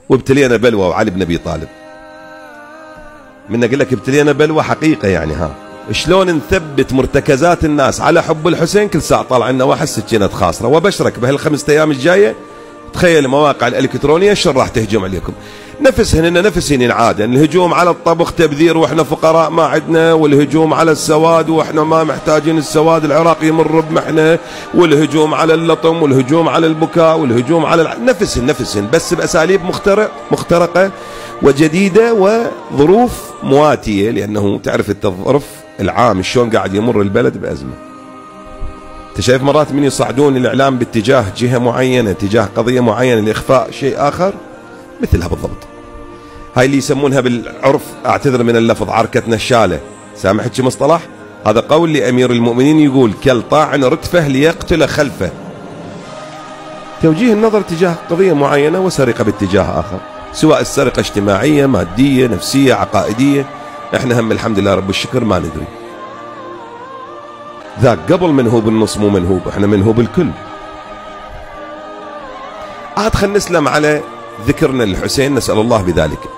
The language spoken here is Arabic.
وابتلينا بلوى وعلي بن ابي طالب. من اقول لك ابتلينا بلوى حقيقه يعني. ها شلون نثبت مرتكزات الناس على حب الحسين؟ كل ساعه طالع لنا واحد سكينه خاصره. وبشرك بهالخمسة ايام الجايه تخيل المواقع الالكترونيه شو راح تهجم عليكم. نفسهن نفس عاده، الهجوم على الطبخ تبذير واحنا فقراء ما عندنا، والهجوم على السواد واحنا ما محتاجين السواد، العراق يمر بمحنه، والهجوم على اللطم، والهجوم على البكاء، والهجوم على نفسهن بس باساليب مخترقه وجديده وظروف مواتيه، لانه تعرف الظرف العام شلون قاعد يمر البلد بازمه. انت شايف مرات من يصعدون الاعلام باتجاه جهه معينه، اتجاه قضيه معينه لاخفاء شيء اخر، مثلها بالضبط. هاي اللي يسمونها بالعرف، اعتذر من اللفظ، عركه نشاله. سامحك شي مصطلح؟ هذا قول لامير المؤمنين يقول: كل طاعن رتفه ليقتل خلفه. توجيه النظر تجاه قضيه معينه وسرقه باتجاه اخر، سواء السرقه اجتماعيه، ماديه، نفسيه، عقائديه، احنا هم الحمد لله رب الشكر ما ندري. ذاك قبل منهوب النص مو منهوب، احنا منهوب الكل. عاد خلينا نسلم على ذكرنا للحسين، نسأل الله بذلك.